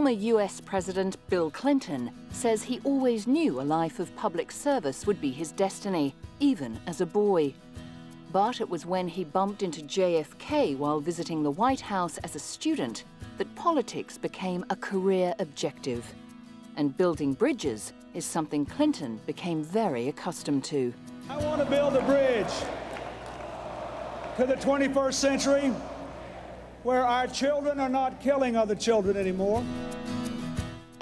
Former US President Bill Clinton says he always knew a life of public service would be his destiny, even as a boy. But it was when he bumped into JFK while visiting the White House as a student that politics became a career objective. And building bridges is something Clinton became very accustomed to. I want to build a bridge to the 21st century where our children are not killing other children anymore.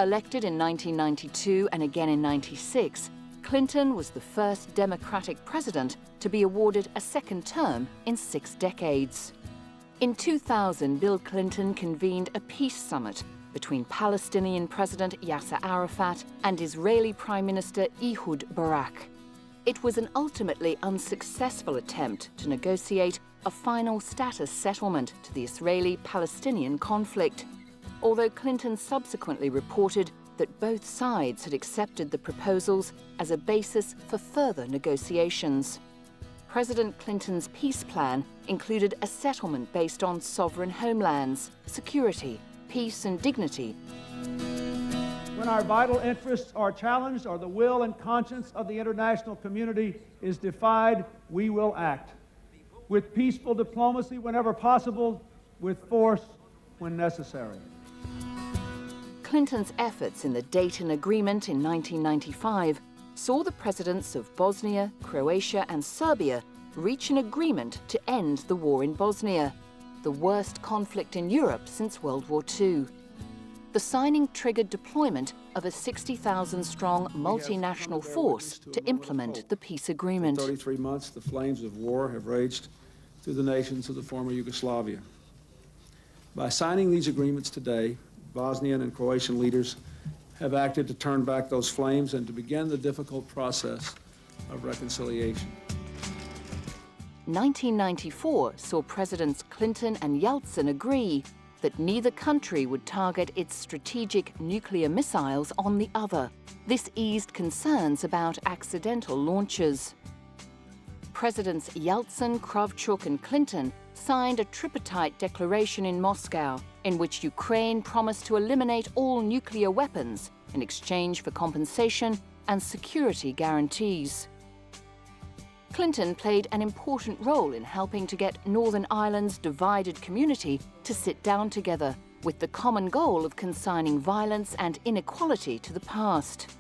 Elected in 1992 and again in '96, Clinton was the first Democratic president to be awarded a second term in 6 decades. In 2000, Bill Clinton convened a peace summit between Palestinian President Yasser Arafat and Israeli Prime Minister Ehud Barak. It was an ultimately unsuccessful attempt to negotiate a final status settlement to the Israeli-Palestinian conflict, although Clinton subsequently reported that both sides had accepted the proposals as a basis for further negotiations. President Clinton's peace plan included a settlement based on sovereign homelands, security, peace and dignity. When our vital interests are challenged or the will and conscience of the international community is defied, we will act. With peaceful diplomacy whenever possible, with force when necessary. Clinton's efforts in the Dayton Agreement in 1995 saw the presidents of Bosnia, Croatia and Serbia reach an agreement to end the war in Bosnia, the worst conflict in Europe since World War II. The signing triggered deployment of a 60,000-strong multinational force to implement the peace agreement. For 33 months, the flames of war have raged through the nations of the former Yugoslavia. By signing these agreements today, Bosnian and Croatian leaders have acted to turn back those flames and to begin the difficult process of reconciliation. 1994 saw Presidents Clinton and Yeltsin agree that neither country would target its strategic nuclear missiles on the other. This eased concerns about accidental launches. Presidents Yeltsin, Kravchuk and Clinton signed a tripartite declaration in Moscow in which Ukraine promised to eliminate all nuclear weapons in exchange for compensation and security guarantees. Clinton played an important role in helping to get Northern Ireland's divided community to sit down together with the common goal of consigning violence and inequality to the past.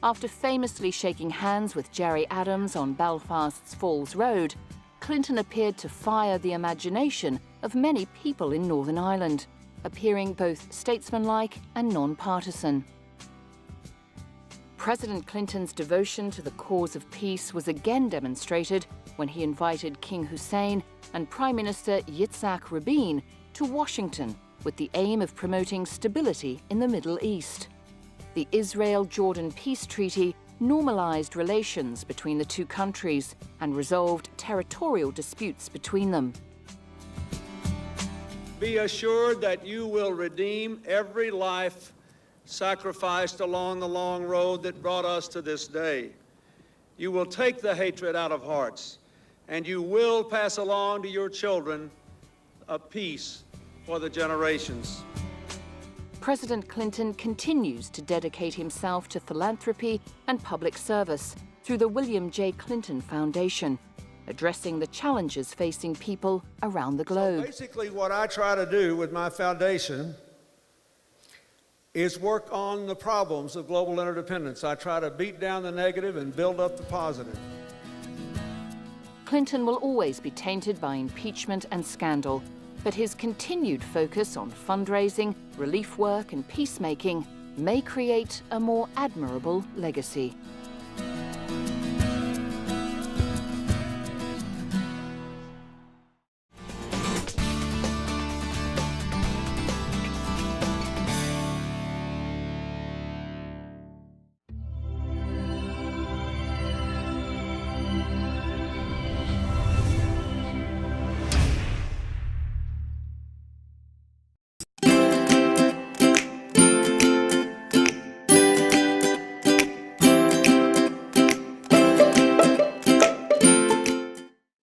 After famously shaking hands with Gerry Adams on Belfast's Falls Road, Clinton appeared to fire the imagination of many people in Northern Ireland, appearing both statesmanlike and non-partisan. President Clinton's devotion to the cause of peace was again demonstrated when he invited King Hussein and Prime Minister Yitzhak Rabin to Washington with the aim of promoting stability in the Middle East. The Israel-Jordan peace treaty normalized relations between the two countries and resolved territorial disputes between them. Be assured that you will redeem every life sacrificed along the long road that brought us to this day. You will take the hatred out of hearts, and you will pass along to your children a peace for the generations. President Clinton continues to dedicate himself to philanthropy and public service through the William J. Clinton Foundation, addressing the challenges facing people around the globe. So basically, what I try to do with my foundation is work on the problems of global interdependence. I try to beat down the negative and build up the positive. Clinton will always be tainted by impeachment and scandal, but his continued focus on fundraising, relief work and peacemaking may create a more admirable legacy.